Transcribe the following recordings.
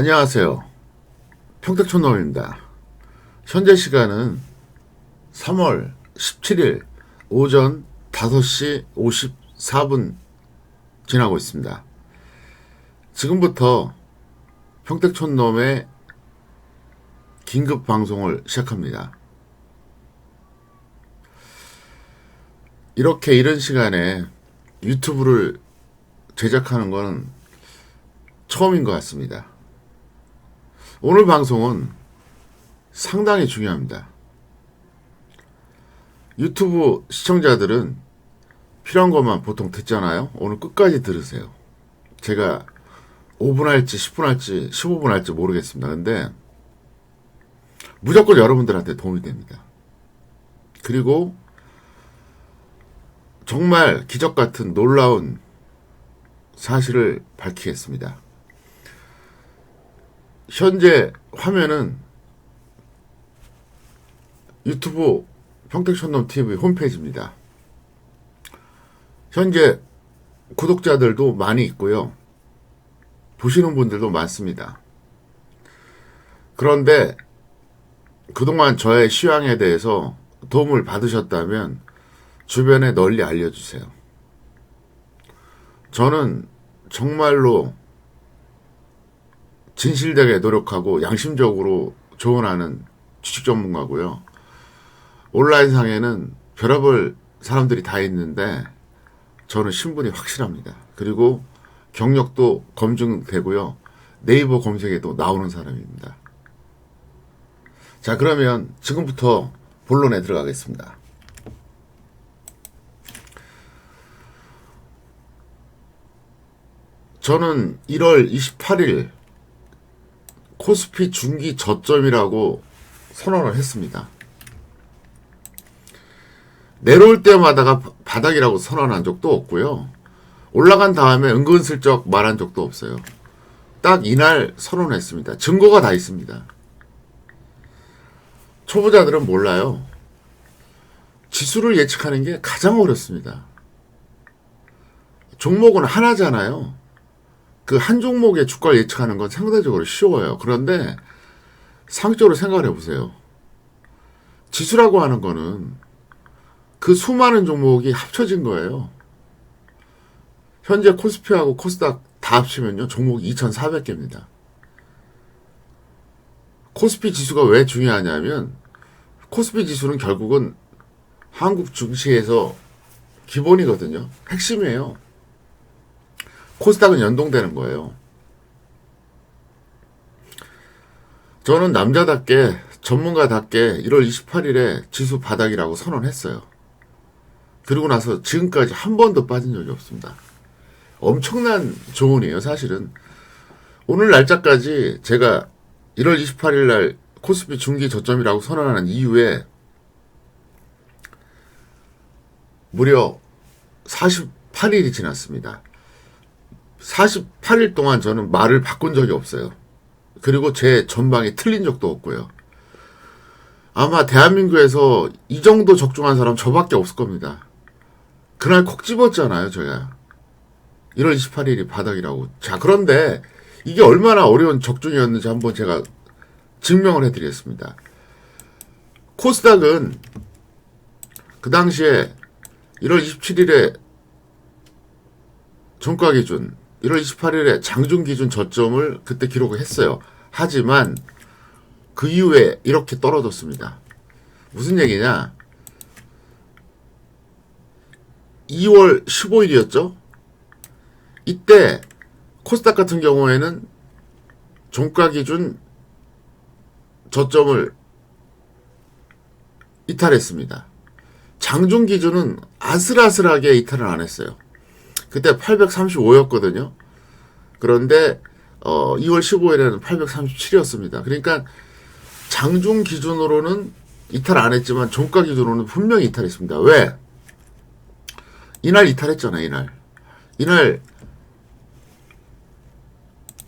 안녕하세요. 평택촌놈입니다. 현재 시간은 3월 17일 오전 5시 54분 지나고 있습니다. 지금부터 평택촌놈의 긴급 방송을 시작합니다. 이렇게 이른 시간에 유튜브를 제작하는 것은 처음인 것 같습니다. 오늘 방송은 상당히 중요합니다. 유튜브 시청자들은 필요한 것만 보통 듣잖아요. 오늘 끝까지 들으세요. 제가 5분 할지 10분 할지 15분 할지 모르겠습니다. 근데 무조건 여러분들한테 도움이 됩니다. 그리고 정말 기적 같은 놀라운 사실을 밝히겠습니다. 현재 화면은 유튜브 평택촌놈TV 홈페이지입니다. 현재 구독자들도 많이 있고요. 보시는 분들도 많습니다. 그런데 그동안 저의 취향에 대해서 도움을 받으셨다면 주변에 널리 알려주세요. 저는 정말로 진실되게 노력하고 양심적으로 조언하는 주식 전문가고요. 온라인상에는 별의별 사람들이 다 있는데 저는 신분이 확실합니다. 그리고 경력도 검증되고요. 네이버 검색에도 나오는 사람입니다. 자, 그러면 지금부터 본론에 들어가겠습니다. 저는 1월 28일 코스피 중기 저점이라고 선언을 했습니다. 내려올 때마다가 바닥이라고 선언한 적도 없고요. 올라간 다음에 은근슬쩍 말한 적도 없어요. 딱 이날 선언했습니다. 증거가 다 있습니다. 초보자들은 몰라요. 지수를 예측하는 게 가장 어렵습니다. 종목은 하나잖아요. 그 한 종목의 주가를 예측하는 건 상대적으로 쉬워요. 그런데 상적으로 생각을 해보세요. 지수라고 하는 거는 그 수많은 종목이 합쳐진 거예요. 현재 코스피하고 코스닥 다 합치면요, 종목이 2,400개입니다. 코스피 지수가 왜 중요하냐면, 코스피 지수는 결국은 한국 증시에서 기본이거든요. 핵심이에요. 코스닥은 연동되는 거예요. 저는 남자답게, 전문가답게 1월 28일에 지수 바닥이라고 선언했어요. 그리고 나서 지금까지 한 번도 빠진 적이 없습니다. 엄청난 조언이에요, 사실은. 오늘 날짜까지 제가 1월 28일 날 코스피 중기 저점이라고 선언하는 이후에 무려 48일이 지났습니다. 48일 동안 저는 말을 바꾼 적이 없어요. 그리고 제 전망이 틀린 적도 없고요. 아마 대한민국에서 이 정도 적중한 사람 저밖에 없을 겁니다. 그날 콕 집었잖아요, 저야. 1월 28일이 바닥이라고. 자, 그런데 이게 얼마나 어려운 적중이었는지 한번 제가 증명을 해드리겠습니다. 코스닥은 그 당시에 1월 27일에 종가 기준, 1월 28일에 장중 기준 저점을 그때 기록을 했어요. 하지만 그 이후에 이렇게 떨어졌습니다. 무슨 얘기냐? 2월 15일이었죠? 이때 코스닥 같은 경우에는 종가 기준 저점을 이탈했습니다. 장중 기준은 아슬아슬하게 이탈을 안 했어요. 그때 835였거든요. 그런데 2월 15일에는 837이었습니다. 그러니까 장중 기준으로는 이탈 안 했지만 종가 기준으로는 분명히 이탈했습니다. 왜? 이날 이탈했잖아요. 이날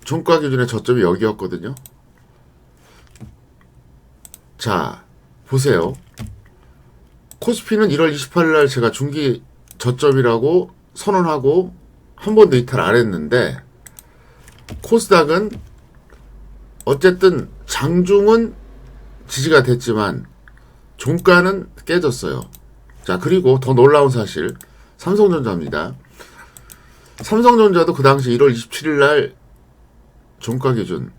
종가 기준의 저점이 여기였거든요. 자, 보세요. 코스피는 1월 28일 날 제가 중기 저점이라고 선언하고 한 번도 이탈 안 했는데, 코스닥은 어쨌든 장중은 지지가 됐지만 종가는 깨졌어요. 자, 그리고 더 놀라운 사실, 삼성전자입니다. 삼성전자도 그 당시 1월 27일 날 종가 기준,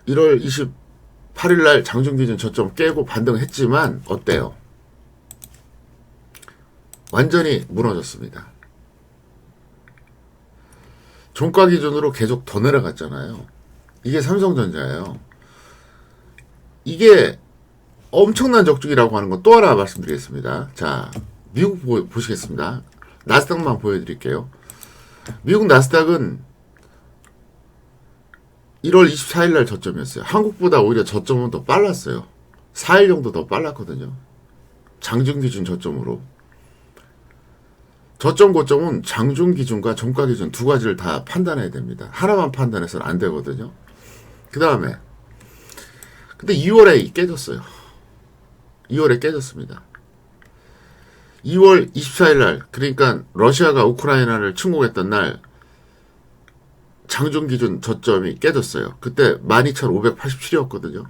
1월 28일 날 장중 기준 저점 깨고 반등했지만 어때요? 완전히 무너졌습니다. 종가 기준으로 계속 더 내려갔잖아요. 이게 삼성전자예요. 이게 엄청난 적중이라고 하는 건 또 하나 말씀드리겠습니다. 자, 미국 보시겠습니다. 나스닥만 보여드릴게요. 미국 나스닥은 1월 24일 날 저점이었어요. 한국보다 오히려 저점은 더 빨랐어요. 4일 정도 더 빨랐거든요. 장중 기준 저점으로. 저점 고점은 장중 기준과 종가 기준 두 가지를 다 판단해야 됩니다. 하나만 판단해서는 안 되거든요. 그 다음에 근데 2월에 깨졌어요. 2월에 깨졌습니다. 2월 24일 날, 그러니까 러시아가 우크라이나를 침공했던 날 장중 기준 저점이 깨졌어요. 그때 12,587이었거든요.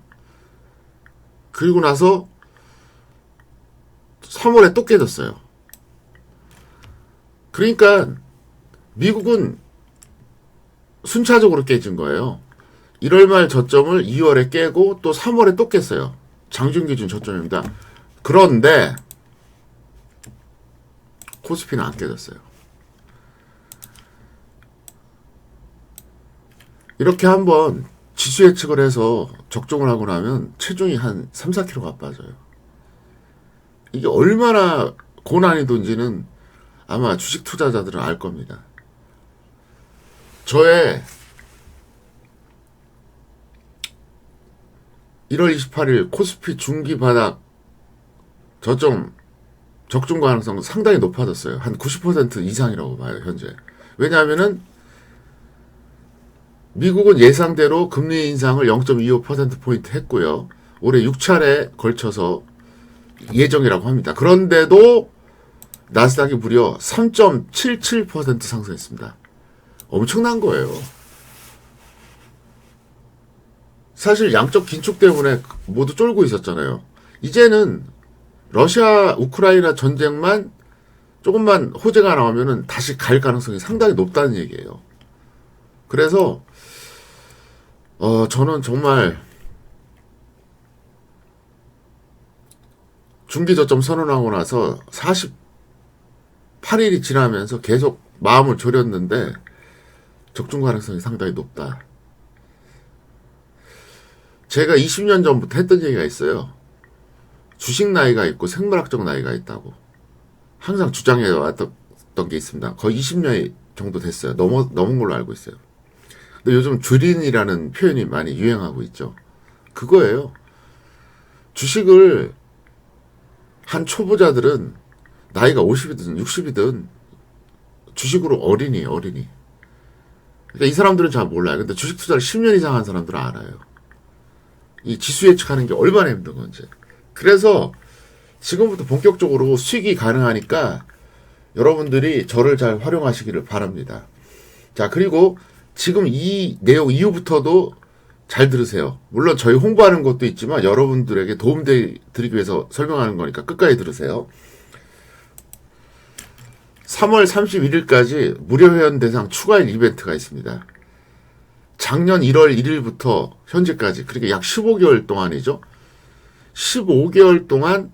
그리고 나서 3월에 또 깨졌어요. 그러니까 미국은 순차적으로 깨진 거예요. 1월 말 저점을 2월에 깨고 또 3월에 또 깼어요. 장중 기준 저점입니다. 그런데 코스피는 안 깨졌어요. 이렇게 한번 지수 예측을 해서 적중을 하고 나면 체중이 한 3, 4kg가 빠져요. 이게 얼마나 고난이도인지는 아마 주식 투자자들은 알 겁니다. 저의 1월 28일 코스피 중기 바닥 저점 적중 가능성 상당히 높아졌어요. 한 90% 이상이라고 봐요, 현재. 왜냐하면은 미국은 예상대로 금리 인상을 0.25%포인트 했고요. 올해 6차례 걸쳐서 예정이라고 합니다. 그런데도 나스닥이 무려 3.77% 상승했습니다. 엄청난 거예요. 사실 양적 긴축 때문에 모두 쫄고 있었잖아요. 이제는 러시아 우크라이나 전쟁만 조금만 호재가 나오면은 다시 갈 가능성이 상당히 높다는 얘기예요. 그래서 저는 정말 중기 저점 선언하고 나서 48일이 지나면서 계속 마음을 졸였는데 적중 가능성이 상당히 높다. 제가 20년 전부터 했던 얘기가 있어요. 주식 나이가 있고 생물학적 나이가 있다고. 항상 주장해 왔던 게 있습니다. 거의 20년 정도 됐어요. 넘은 걸로 알고 있어요. 근데 요즘 주린이라는 표현이 많이 유행하고 있죠. 그거예요. 주식을 한 초보자들은 나이가 50이든 60이든 주식으로 어린이. 그러니까 이 사람들은 잘 몰라요. 근데 주식 투자를 10년 이상 한 사람들은 알아요. 이 지수 예측하는 게 얼마나 힘든 건지. 그래서 지금부터 본격적으로 수익이 가능하니까 여러분들이 저를 잘 활용하시기를 바랍니다. 자, 그리고 지금 이 내용 이후부터도 잘 들으세요. 물론 저희 홍보하는 것도 있지만 여러분들에게 도움드리기 위해서 설명하는 거니까 끝까지 들으세요. 3월 31일까지 무료 회원 대상 추가일 이벤트가 있습니다. 작년 1월 1일부터 현재까지, 그러니까 약 15개월 동안이죠. 15개월 동안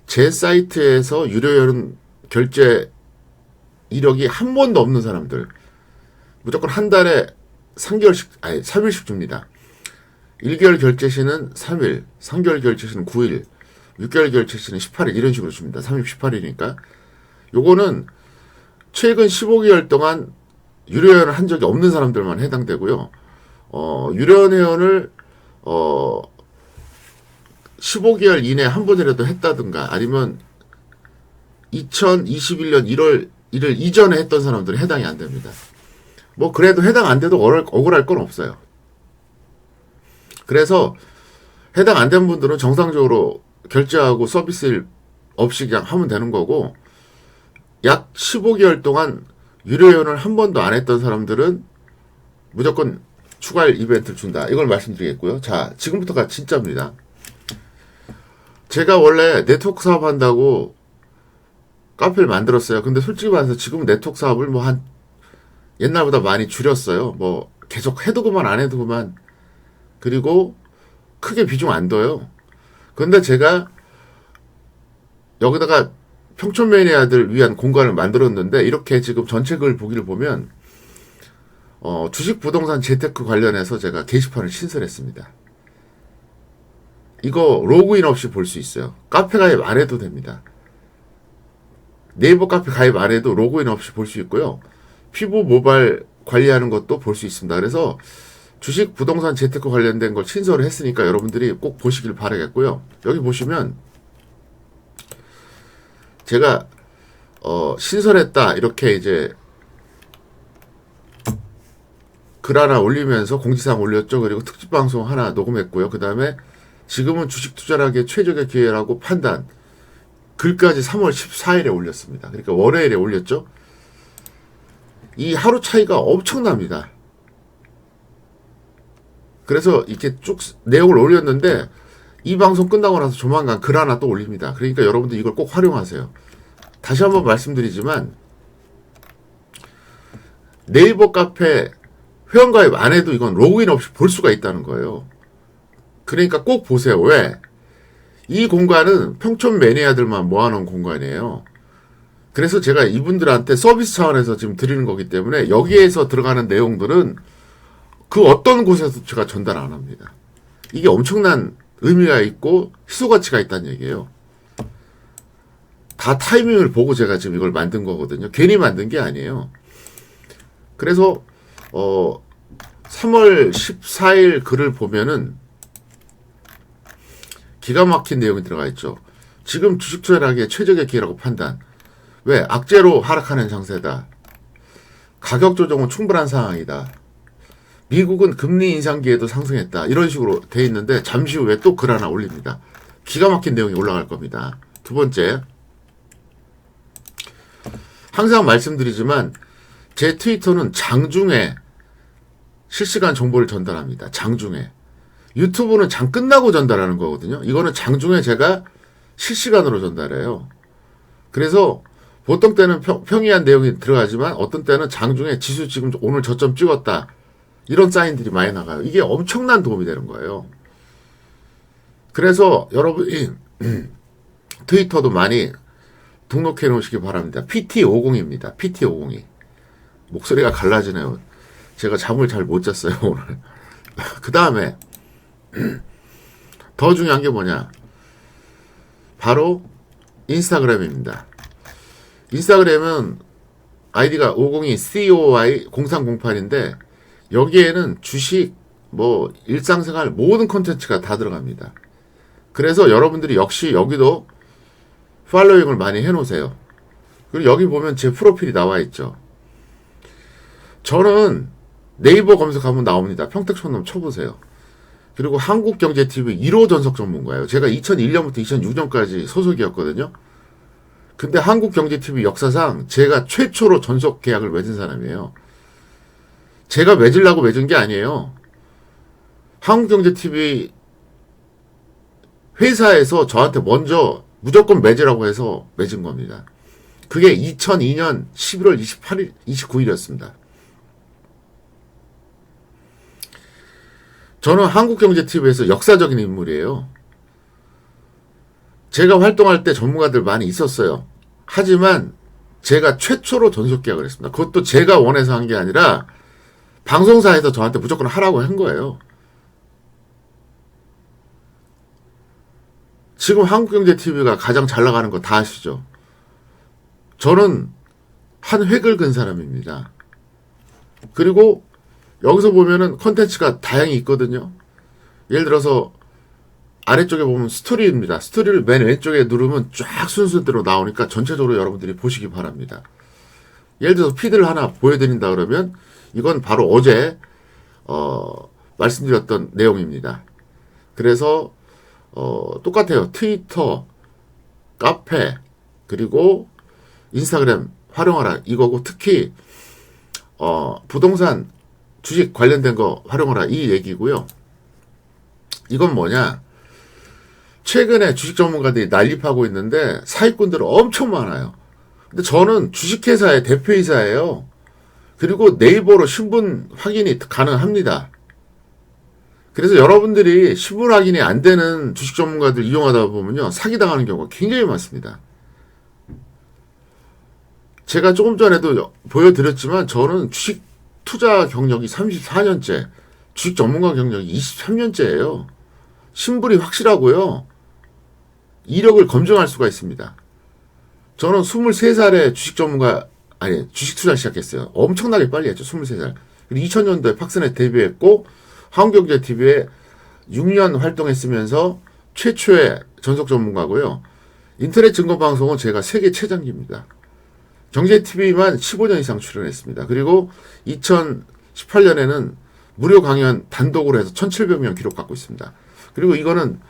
제 사이트에서 유료 회원 결제 이력이 한 번도 없는 사람들 무조건 한 달에 3일씩 줍니다. 1개월 결제 시는 3일, 3개월 결제 시는 9일, 6개월 결제 시는 18일 이런 식으로 줍니다. 30, 18일이니까. 요거는 최근 15개월 동안 유료 회원을 한 적이 없는 사람들만 해당되고요. 유료 회원을 15개월 이내에 한 번이라도 했다든가 아니면 2021년 1월 1일 이전에 했던 사람들은 해당이 안 됩니다. 뭐 그래도 해당 안 돼도 억울할 건 없어요. 그래서 해당 안 된 분들은 정상적으로 결제하고 서비스 없이 그냥 하면 되는 거고, 약 15개월 동안 유료 회원을 한 번도 안 했던 사람들은 무조건 추가할 이벤트를 준다. 이걸 말씀드리겠고요. 자, 지금부터가 진짜입니다. 제가 원래 네트워크 사업 한다고 카페를 만들었어요. 근데 솔직히 말해서 지금 네트워크 사업을 뭐 한 옛날보다 많이 줄였어요. 뭐 계속 해도 그만 안 해도 그만. 그리고 크게 비중 안 둬요. 근데 제가 여기다가 평촌 매니아들 위한 공간을 만들었는데 이렇게 지금 전체 글 보기를 보면 주식 부동산 재테크 관련해서 제가 게시판을 신설했습니다. 이거 로그인 없이 볼 수 있어요. 카페 가입 안 해도 됩니다. 네이버 카페 가입 안 해도 로그인 없이 볼 수 있고요. 피부 모발 관리하는 것도 볼 수 있습니다. 그래서 주식 부동산 재테크 관련된 걸 신설을 했으니까 여러분들이 꼭 보시길 바라겠고요. 여기 보시면 제가 신설했다 이렇게 이제 글 하나 올리면서 공지사항 올렸죠. 그리고 특집 방송 하나 녹음했고요. 그 다음에 지금은 주식 투자하기에 최적의 기회라고 판단 글까지 3월 14일에 올렸습니다. 그러니까 월요일에 올렸죠. 이 하루 차이가 엄청납니다. 그래서 이렇게 쭉 내용을 올렸는데 이 방송 끝나고 나서 조만간 글 하나 또 올립니다. 그러니까 여러분들 이걸 꼭 활용하세요. 다시 한번 말씀드리지만 네이버 카페 회원가입 안 해도 이건 로그인 없이 볼 수가 있다는 거예요. 그러니까 꼭 보세요. 왜? 이 공간은 평촌 매니아들만 모아놓은 공간이에요. 그래서 제가 이분들한테 서비스 차원에서 지금 드리는 거기 때문에 여기에서 들어가는 내용들은 그 어떤 곳에서 제가 전달 안 합니다. 이게 엄청난 의미가 있고 희소가치가 있다는 얘기예요. 다 타이밍을 보고 제가 지금 이걸 만든 거거든요. 괜히 만든 게 아니에요. 그래서 3월 14일 글을 보면은 기가 막힌 내용이 들어가 있죠. 지금 주식 투자를 하기에 최적의 기회라고 판단. 왜? 악재로 하락하는 장세다. 가격 조정은 충분한 상황이다. 미국은 금리 인상 기회도 상승했다. 이런 식으로 돼 있는데 잠시 후에 또 글 하나 올립니다. 기가 막힌 내용이 올라갈 겁니다. 두 번째, 항상 말씀드리지만 제 트위터는 장중에 실시간 정보를 전달합니다. 장중에. 유튜브는 장 끝나고 전달하는 거거든요. 이거는 장중에 제가 실시간으로 전달해요. 그래서 보통 때는 평이한 내용이 들어가지만 어떤 때는 장중에 지수 지금 오늘 저점 찍었다. 이런 사인들이 많이 나가요. 이게 엄청난 도움이 되는 거예요. 그래서 여러분이 트위터도 많이 등록해 놓으시기 바랍니다. PT50입니다. PT50이. 목소리가 갈라지네요. 제가 잠을 잘 못 잤어요, 오늘. 그 다음에 더 중요한 게 뭐냐. 바로 인스타그램입니다. 인스타그램은 아이디가 502COI0308인데 여기에는 주식, 뭐 일상생활 모든 콘텐츠가 다 들어갑니다. 그래서 여러분들이 역시 여기도 팔로잉을 많이 해놓으세요. 그리고 여기 보면 제 프로필이 나와 있죠. 저는 네이버 검색하면 나옵니다. 평택촌놈 쳐보세요. 그리고 한국경제TV 1호 전속 전문가예요. 제가 2001년부터 2006년까지 소속이었거든요. 근데 한국경제TV 역사상 제가 최초로 전속 계약을 맺은 사람이에요. 제가 맺으려고 맺은 게 아니에요. 한국경제TV 회사에서 저한테 먼저 무조건 맺으라고 해서 맺은 겁니다. 그게 2002년 11월 29일이었습니다. 저는 한국경제TV에서 역사적인 인물이에요. 제가 활동할 때 전문가들 많이 있었어요. 하지만 제가 최초로 전속 계약을 했습니다. 그것도 제가 원해서 한 게 아니라 방송사에서 저한테 무조건 하라고 한 거예요. 지금 한국경제TV가 가장 잘 나가는 거 다 아시죠? 저는 한 획을 긋은 사람입니다. 그리고 여기서 보면은 콘텐츠가 다양히 있거든요. 예를 들어서 아래쪽에 보면 스토리입니다. 스토리를 맨 왼쪽에 누르면 쫙 순서대로 나오니까 전체적으로 여러분들이 보시기 바랍니다. 예를 들어서 피드를 하나 보여드린다 그러면 이건 바로 어제 말씀드렸던 내용입니다. 그래서 똑같아요. 트위터, 카페, 그리고 인스타그램 활용하라 이거고, 특히 부동산 주식 관련된 거 활용하라 이 얘기고요. 이건 뭐냐? 최근에 주식 전문가들이 난립하고 있는데 사기꾼들은 엄청 많아요. 근데 저는 주식회사의 대표이사예요. 그리고 네이버로 신분 확인이 가능합니다. 그래서 여러분들이 신분 확인이 안 되는 주식 전문가들 이용하다 보면요, 사기당하는 경우가 굉장히 많습니다. 제가 조금 전에도 보여드렸지만 저는 주식 투자 경력이 34년째, 주식 전문가 경력이 23년째예요. 신분이 확실하고요. 이력을 검증할 수가 있습니다. 저는 23살에 주식 투자 시작했어요. 엄청나게 빨리 했죠. 23살. 그리고 2000년도에 팍스넷 데뷔했고, 한국경제TV에 6년 활동했으면서 최초의 전속 전문가고요. 인터넷 증거방송은 제가 세계 최장기입니다. 경제TV만 15년 이상 출연했습니다. 그리고 2018년에는 무료 강연 단독으로 해서 1700명 기록 갖고 있습니다. 그리고 이거는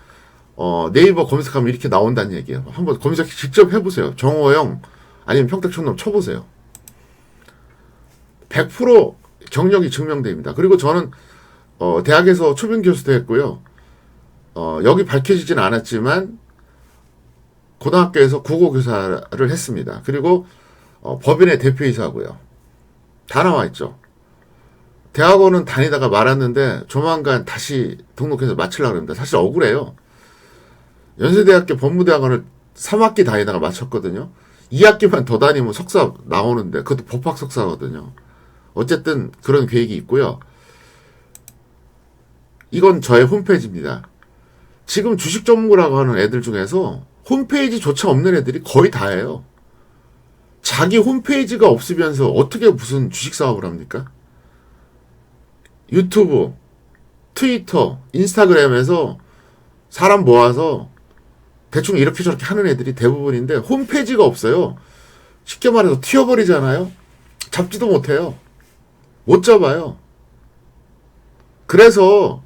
네이버 검색하면 이렇게 나온다는 얘기예요. 한번 검색 직접 해보세요. 정호영 아니면 평택촌놈 쳐보세요. 100% 경력이 증명됩니다. 그리고 저는 대학에서 초빙 교수도 했고요. 여기 밝혀지진 않았지만 고등학교에서 국어교사를 했습니다. 그리고 법인의 대표이사고요. 다 나와 있죠. 대학원은 다니다가 말았는데 조만간 다시 등록해서 마치려고 합니다. 사실 억울해요. 연세대학교 법무대학원을 3학기 다니다가 마쳤거든요. 2학기만 더 다니면 석사 나오는데 그것도 법학 석사거든요. 어쨌든 그런 계획이 있고요. 이건 저의 홈페이지입니다. 지금 주식 전문가라고 하는 애들 중에서 홈페이지조차 없는 애들이 거의 다예요. 자기 홈페이지가 없으면서 어떻게 무슨 주식 사업을 합니까? 유튜브, 트위터, 인스타그램에서 사람 모아서 대충 이렇게 저렇게 하는 애들이 대부분인데 홈페이지가 없어요. 쉽게 말해서 튀어버리잖아요. 잡지도 못해요. 못 잡아요. 그래서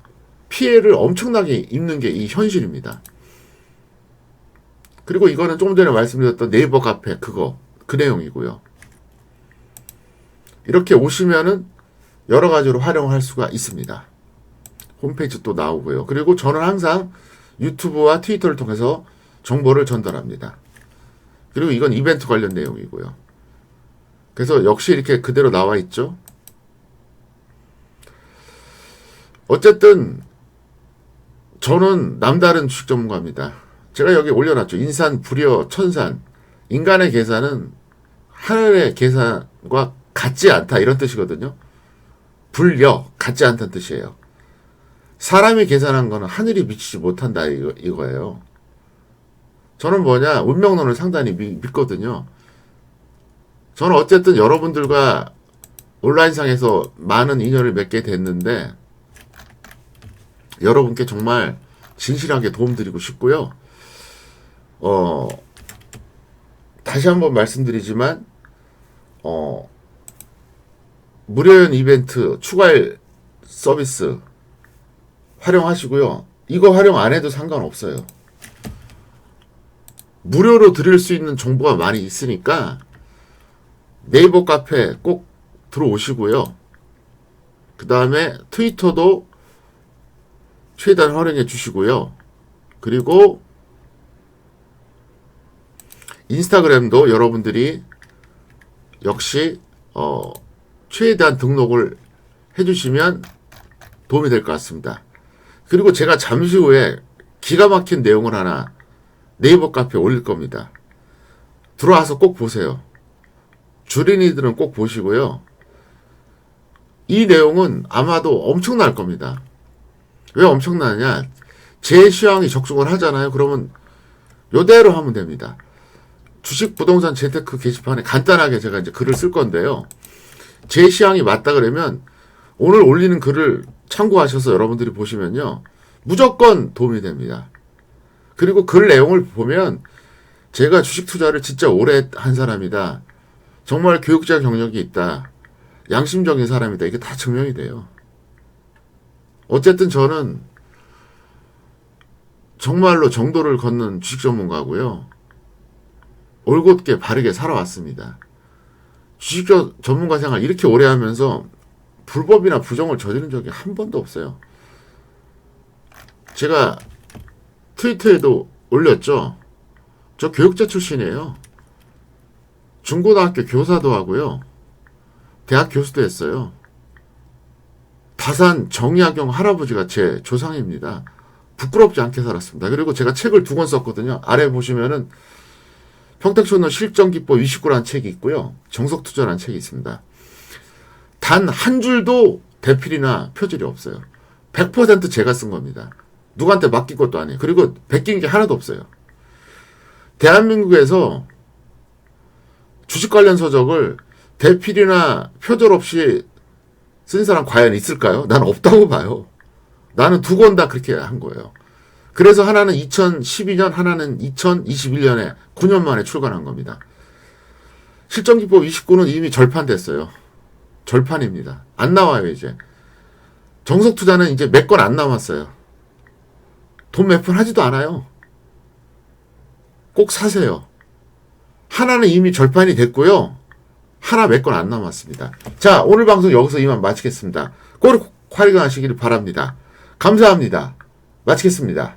피해를 엄청나게 입는 게 이 현실입니다. 그리고 이거는 조금 전에 말씀드렸던 네이버 카페 그 내용이고요. 이렇게 오시면은 여러 가지로 활용할 수가 있습니다. 홈페이지 또 나오고요. 그리고 저는 항상 유튜브와 트위터를 통해서 정보를 전달합니다. 그리고 이건 이벤트 관련 내용이고요. 그래서 역시 이렇게 그대로 나와 있죠. 어쨌든 저는 남다른 주식 전문가입니다. 제가 여기 올려놨죠. 인산, 불여, 천산. 인간의 계산은 하늘의 계산과 같지 않다 이런 뜻이거든요. 불여, 같지 않다는 뜻이에요. 사람이 계산한 거는 하늘이 미치지 못한다 이거예요. 저는 운명론을 상당히 믿거든요. 저는 어쨌든 여러분들과 온라인상에서 많은 인연을 맺게 됐는데 여러분께 정말 진실하게 도움드리고 싶고요. 다시 한번 말씀드리지만 무료연 이벤트 추가일 서비스 활용하시고요. 이거 활용 안 해도 상관없어요. 무료로 드릴 수 있는 정보가 많이 있으니까 네이버 카페 꼭 들어오시고요. 그 다음에 트위터도 최대한 활용해 주시고요. 그리고 인스타그램도 여러분들이 역시 최대한 등록을 해주시면 도움이 될 것 같습니다. 그리고 제가 잠시 후에 기가 막힌 내용을 하나 네이버 카페에 올릴 겁니다. 들어와서 꼭 보세요. 주린이들은 꼭 보시고요. 이 내용은 아마도 엄청날 겁니다. 왜 엄청나냐? 제 취향이 적중을 하잖아요. 그러면 요대로 하면 됩니다. 주식 부동산 재테크 게시판에 간단하게 제가 이제 글을 쓸 건데요. 제 취향이 맞다 그러면 오늘 올리는 글을 참고하셔서 여러분들이 보시면요. 무조건 도움이 됩니다. 그리고 글 내용을 보면 제가 주식 투자를 진짜 오래 한 사람이다. 정말 교육자 경력이 있다. 양심적인 사람이다. 이게 다 증명이 돼요. 어쨌든 저는 정말로 정도를 걷는 주식 전문가고요. 올곧게 바르게 살아왔습니다. 주식 전문가 생활 이렇게 오래 하면서 불법이나 부정을 저지른 적이 한 번도 없어요. 제가 트위터에도 올렸죠. 저 교육자 출신이에요. 중고등학교 교사도 하고요. 대학 교수도 했어요. 다산 정약용 할아버지가 제 조상입니다. 부끄럽지 않게 살았습니다. 그리고 제가 책을 2권 썼거든요. 아래 보시면은 평택초는 실정기법 29라는 책이 있고요. 정석투자라는 책이 있습니다. 단 한 줄도 대필이나 표절이 없어요. 100% 제가 쓴 겁니다. 누구한테 맡긴 것도 아니에요. 그리고 베낀 게 하나도 없어요. 대한민국에서 주식 관련 서적을 대필이나 표절 없이 쓴 사람 과연 있을까요? 난 없다고 봐요. 나는 2권 다 그렇게 한 거예요. 그래서 하나는 2012년, 하나는 2021년에 9년 만에 출간한 겁니다. 실정기법 29는 이미 절판됐어요. 절판입니다. 안 나와요, 이제. 정석투자는 이제 몇 건 안 남았어요. 돈 몇 푼 하지도 않아요. 꼭 사세요. 하나는 이미 절판이 됐고요. 하나 몇 건 안 남았습니다. 자, 오늘 방송 여기서 이만 마치겠습니다. 꼭 활용하시길 바랍니다. 감사합니다. 마치겠습니다.